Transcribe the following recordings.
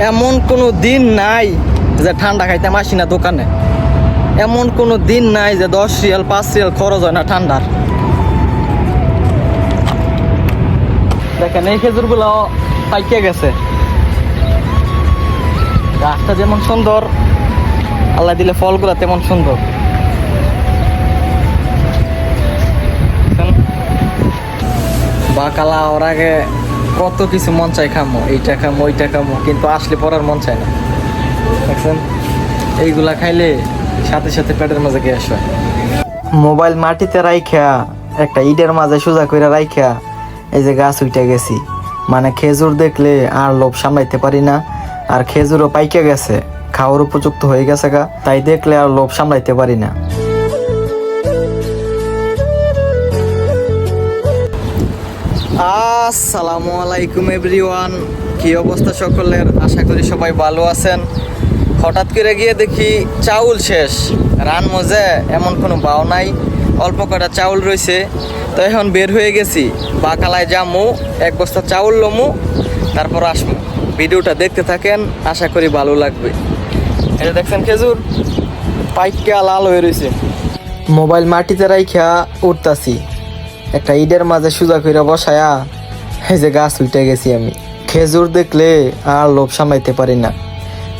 এমন কোনো দিন নাই যে ঠান্ডা খাইতাম আসি না দোকানে। এমন কোনো দিন নাই যে 10 রিয়াল 5 রিয়াল খরচ হয় না ঠান্ডার। দেখেন এই খেজুরগুলো পাইকে গেছে। গাছটা যেমন সুন্দর, আল্লাহ দিলে ফলগুলো তেমন সুন্দর। বাকালা ওর আগে কত কিছু মন চাই খামো, এইটা খামো ওইটা খামো, কিন্তু আসলে পড়ার মন চায় না। দেখছেন এইগুলা খাইলে সাথে সাথে পেটের মাঝে গ্যাস হয়। মোবাইল মাটিতে রাইখা একটা ইটের মাঝে সোজা করে রাইখা এই যে গাছ উঠে গেছি, মানে খেজুর দেখলে আর লোভ সামলাইতে পারি না। আর খেজুরও পাইকে গেছে, খাওয়ার উপযুক্ত হয়ে গেছে গা, তাই দেখলে আর লোভ সামলাইতে পারি না। আসসালামু আলাইকুম এভরিওয়ান, কি অবস্থা সকলের? আশা করি সবাই ভালো আছেন। হঠাৎ করে গিয়ে দেখি চাউল শেষ, রান মজে এমন কোনো বাও নাই, অল্প কটা চাউল রয়েছে। তো এখন বের হয়ে গেছি, বাকালায় যামু, এক বস্তা চাউল লমু, তারপর আসমু। ভিডিওটা দেখতে থাকেন, আশা করি ভালো লাগবে। এটা দেখছেন খেজুর পাইকা লাল হয়ে রয়েছে। মোবাইল মাটিতে রাইখা উঠতাছি, একটা ইটের মাঝে সোজা করে বসায়া এই যে গাছ উঠে গেছি আমি। খেজুর দেখলে আর লোভ সামলাইতে পারি না,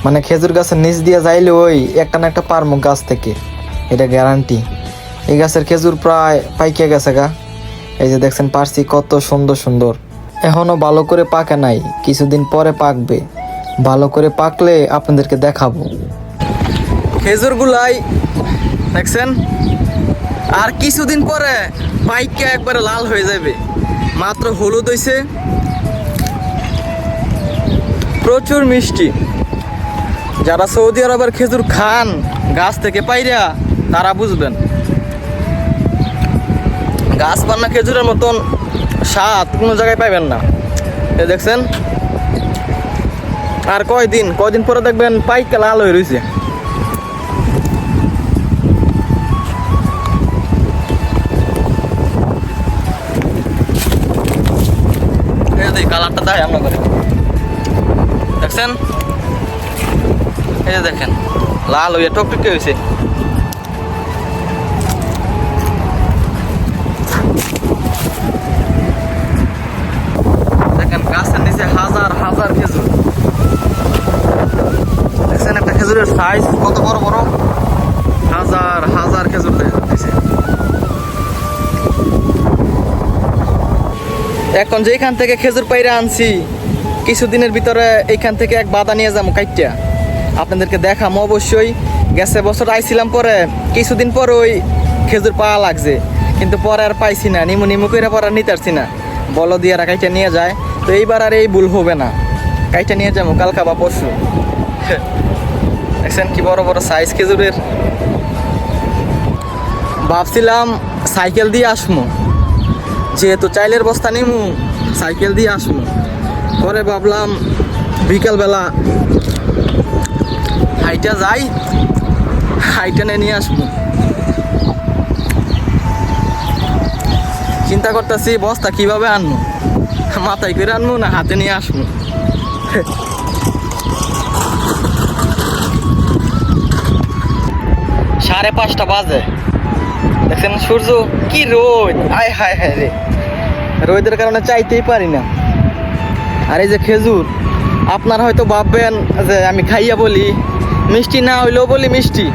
মানে খেজুর গাছের নিচ দিয়ে যাইলে ওই একটা না একটা পারমুখ গাছ থেকে, এটা গ্যারান্টি। এই গাছের খেজুর প্রায় পাইকে গেছে গা। এই যে দেখছেন পারছি কত সুন্দর সুন্দর, এখনো ভালো করে পাকে নাই, কিছুদিন পরে পাকবে। ভালো করে পাকলে আপনাদেরকে দেখাবো। খেজুর গুলাই দেখছেন আর কিছুদিন পরে পাইকা একবারে লাল হয়ে যাবে। মাত্র হলুদ হয়েছে, প্রচুর মিষ্টি। যারা সৌদি আরবের খেজুর খান গাছ থেকে পাইরা, তারা বুঝবেন গাছ পান্না খেজুরের মতন স্বাদ কোনো জায়গায় পাইবেন না। এই দেখছেন আর কয়দিন পরে দেখবেন পাইকা লাল হয়ে রয়েছে। কালারটা দেখাই আমরা করে দেখছেন, এই যে দেখেন লাল হয়ে টকটকে হয়েছে। দেখেন গাছের নিচে হাজার হাজার খেজুর। দেখছেন একটা খেজুরের সাইজ কত বড় বড়, হাজার হাজার খেজুর দিয়েছে। এখন যেখান থেকে খেজুর পাইরা আনছি, কিছুদিনের ভিতরে এইখান থেকে এক বাদা নিয়ে যাবো কাইটা, আপনাদেরকে দেখামো অবশ্যই। গেছে বছর আইছিলাম, পরে কিছুদিন পর ওই খেজুর পাওয়া লাগছে, কিন্তু পরে আর পাইছি না, নিমু করে পরে আর নিতে পারছি না, বলো দিয়ে আর কাইটা নিয়ে যায়। তো এইবার আর এই ভুল হবে না, কাইটা নিয়ে যাবো কালকা বা পরশু। দেখছেন কি বড় বড় সাইজ খেজুরের। ভাবছিলাম সাইকেল দিয়ে আসমু, যেহেতু চাইলের বস্তা নিমু, সাইকেল দিয়ে আসমু। পরে ভাবলাম বিকালবেলা হাইটা যাই, হাইটা নিয়ে আসবো। চিন্তা করতেছি বস্তা কিভাবে আনবো, মাথায় করে আনবো না হাতে নিয়ে আসবো। 5:30 বাজে। দেখছেন সূর্য কি রোদ, আয় হায় হায় রে, রোদের কারণে চাইতেই পারি না। আর এই যে খেজুর, আপনারা হয়তো ভাববেন যে আমি খাইয়া বলি, মিষ্টি না হইলেও বলি মিষ্টি।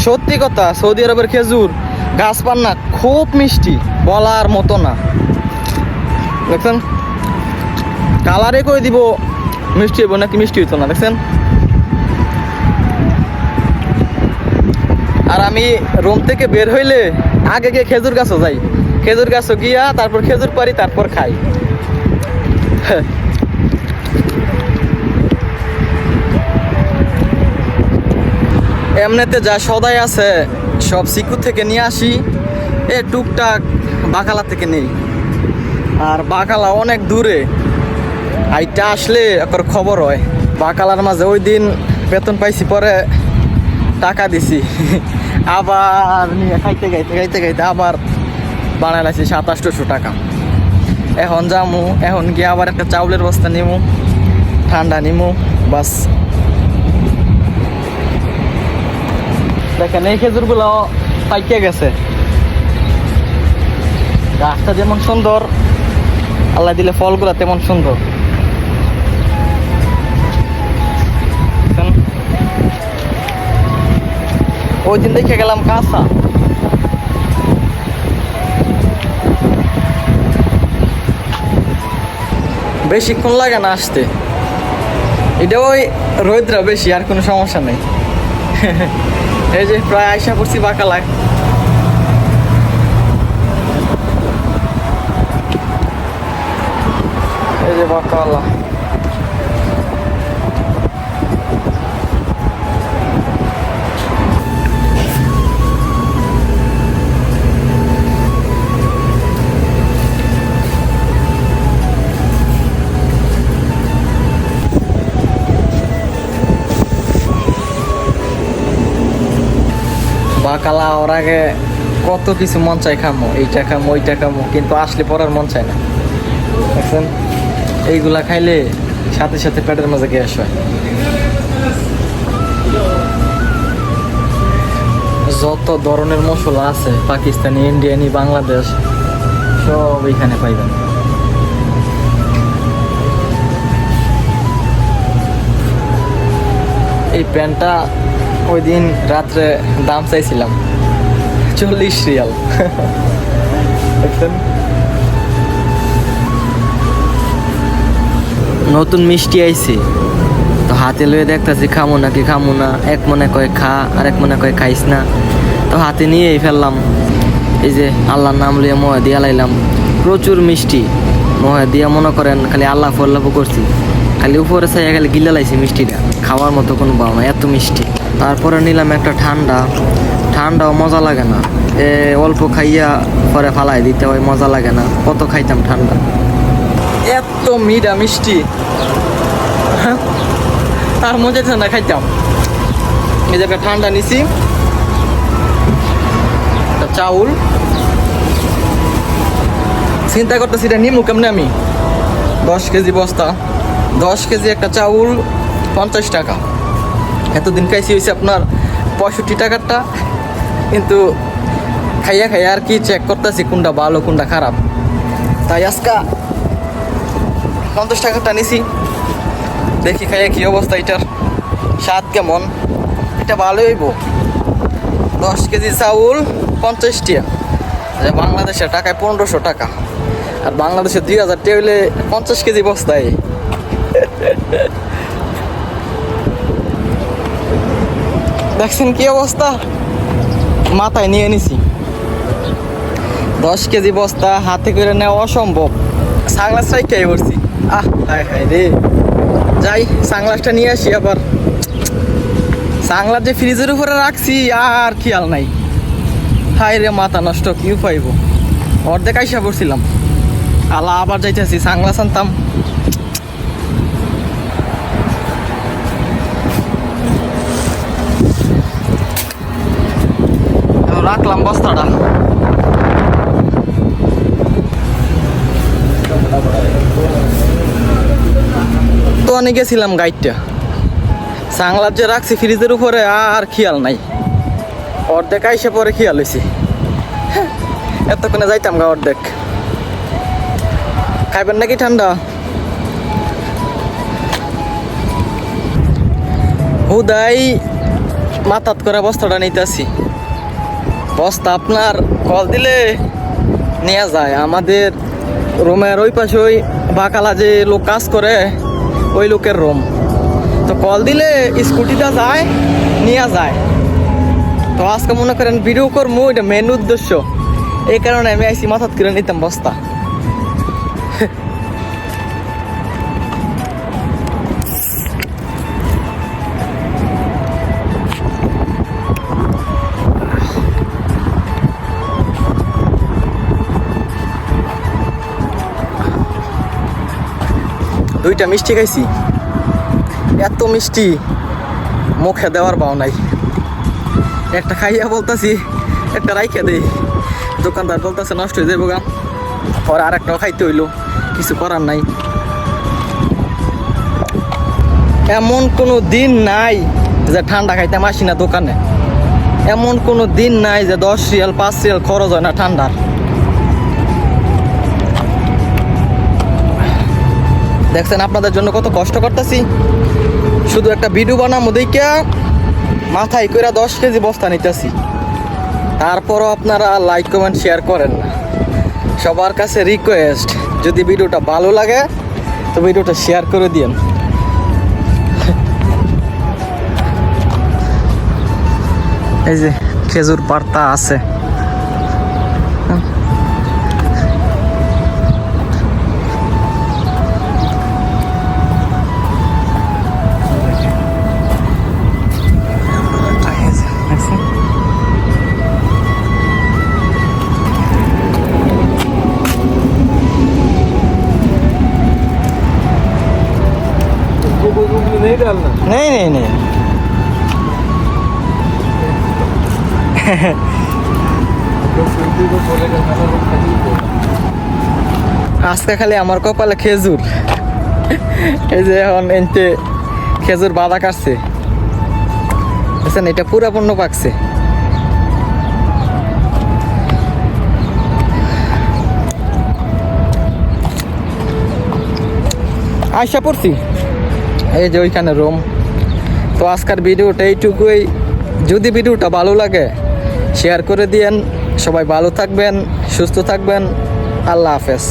সত্যি কথা, সৌদি আরবের খেজুর গাছ পান্না খুব মিষ্টি, বলার মতো না। দেখছেন কালারে কই দিব মিষ্টি হইব নাকি মিষ্টি হইতো না। দেখছেন আর আমি রুম থেকে বের হইলে আগে গিয়ে খেজুর গাছও যাই, খেজুর গাছও গিয়া তারপর খেজুর পারি, তারপর খাই। এমনিতে যা সদাই আছে সব সিকু থেকে নিয়ে আসি, এ টুকটাক বাকালা থেকে নেই। আর বাকালা অনেক দূরে, আইটা আসলে একবার খবর হয়। বাকালার মাঝে ওই দিন বেতন পাইছি, পরে টাকা দিছি, আবার নিয়ে খাইতে খাইতে আবার বানাই লাগছি 2700 টাকা। এখন যামু, এখন গিয়ে আবার একটা চাউলের বস্তা নিমু, ঠান্ডা নিমু, বাস। দেখেন এই খেজুরগুলো পাইকে গেছে। গাছটা যেমন সুন্দর, আল্লাহ দিলে ফলগুলো তেমন সুন্দর। ওই দিন দেখে গেলাম কাঁচা। বেশিক্ষণ লাগে না আসতে, এটা ওই রোদরা বেশি, আর কোনো সমস্যা নেই। এই যে প্রায় আশা করছি বাঁকালায়। এই যে বাঁকালা, বাঁকালা ওর আগে কত কিছু মন চাই খামো, এইটা খামো ওইটা খামো, কিন্তু আসলে পড়ার মন চায় না। দেখছেন এইগুলা খাইলে সাথে সাথে পেটের মাঝে গ্যাস হয়। যত ধরনের মশলা আছে পাকিস্তানি, ইন্ডিয়ানি, বাংলাদেশ, সব এইখানে পাইবেন। এই প্যান্টটা ওই দিন রাত্রে দাম চাইছিলাম 40 রিয়াল। দেখছেন নতুন মিষ্টি আইছে, তো হাতে লয়ে দেখতেছি খামো নাকি খামো না। এক মনে কয় খা, আর এক মনে কয় খাইস না। তো হাতে নিয়েই ফেললাম। এই যে আল্লাহর নাম লইয়া মহে দিয়া লাইলাম। প্রচুর মিষ্টি, মহে দিয়া মনে করেন খালি আল্লাহ ফল্লাহ করছি, খালি উপরে চাইয়া খালি গিলা লাইছি মিষ্টিটা, খাওয়ার মতো কোনো ভাব না, এত মিষ্টি। তারপরে নিলাম একটা ঠান্ডা, ঠান্ডাও মজা লাগে না, অল্প খাইয়া পরে ফালাই দিতে হয়, মজা লাগে না। কত খাইতাম ঠান্ডা, এত মিঠা মিষ্টি, আর মজা ঠান্ডা খাইতাম। এই যে একটা ঠান্ডা নিছি, চাউল চিন্তা করতেছি এটা নিমু কেমনে আমি। 10 কেজি বস্তা, 10 কেজি একটা চাউল 50 টাকা। এতদিন খাইছি হয়েছে আপনার 65 টাকারটা, কিন্তু খাইয়া খাইয়া আর কি চেক করতেছি কোনটা ভালো কোনটা খারাপ। তাই আজকা 50 টাকারটা নিছি, দেখি খাইয়া কি অবস্থা, এটার স্বাদ কেমন। এটা ভালোই হইব। 10 কেজি চাউল 50 টাকা, বাংলাদেশের টাকায় 1500 টাকা, আর বাংলাদেশে 2000 টাকা হইলে 50 কেজি বস্তায়। দেখছেন কি অবস্থা, মাথায় নিয়ে নিছি। 10 কেজি বস্তা হাতে করে নেওয়া অসম্ভব। সাংলাস রাইখাই করছি। হায় হায় রে, যাই সাংলাসটা নিয়ে আসি। আবার সাংলাস যে ফ্রিজের উপরে রাখছি আর খেয়াল নাই। হায় রে মাথা নষ্ট, কি পাইব। অর্ধেক আইসা পড়ছিলাম, আল্লাহ আবার যাইতেছি সাংলাস আনতাম। রাখলাম বস্তাটা। তো অনেক গেছিলাম গাইডটা, সাংলাস যে রাখছি ফ্রিজের উপরে আর খেয়াল নাই। অর্ধেক আইসে পরে খেয়াল হয়েছি, এতক্ষণে যাইতাম গা অর্ধেক। খাইবেন নাকি ঠান্ডা? হুদাই মাথাত করে বস্তাটা নিতেছি। বস্তা আপনার কল দিলে নিয়ে যায়। আমাদের রুমের ওই পাশে ওই বাঁকালা যে লোক কাজ করে, ওই লোকের রুম। তো কল দিলে স্কুটিটা যায়, নিয়ে যায়। তো আজকে মনে করেন ভিডিও করবো, এটা মেন উদ্দেশ্য। এই কারণে আমি আইসি মাথাত করে নিতাম বস্তা। দুইটা মিষ্টি খাইছি, এত মিষ্টি মুখে দেওয়ার পাও নাই। একটা খাইয়া বলতাছি একটা রাইখে দেই, দোকানদার বলতেছে নষ্ট হয়ে যাবো গা। পরে আর একটাও খাইতে হইলো, কিছু করার নাই। এমন কোনো দিন নাই যে ঠান্ডা খাইতাম আসি না দোকানে, এমন কোনো দিন নাই যে 10 রিয়াল 5 রিয়াল খরচ হয় না ঠান্ডার। দেখছেন আপনাদের জন্য কত কষ্ট করতেছি, শুধু একটা ভিডিও বানাবো দেখিয়া মাথায় করে 10 কেজি বস্তা নিতেছি, তারপরও আপনারা লাইক কমেন্ট শেয়ার করেন না। সবার কাছে রিকোয়েস্ট, যদি ভিডিওটা ভালো লাগে তো ভিডিওটা শেয়ার করে দিন। এই যে খেজুর পাতা আছে, नहीं डालना। नहीं नहीं नहीं तो सुनती को बोलेगा खाना तो खजूर बोला। আজকে খালি আমার কপালে খেজুর। এই যে এখন এনতে খেজুর বাঁধা কাটছে, বুঝছেন, এটা পুরাপূর্ণ পাকছে। আশা পড়ছি এই যে ওইখানে রুম। তো আজকের ভিডিওটা এইটুকুই, যদি ভিডিওটা ভালো লাগে শেয়ার করে দিয়েন। সবাই ভালো থাকবেন, সুস্থ থাকবেন, আল্লাহ হাফেজ।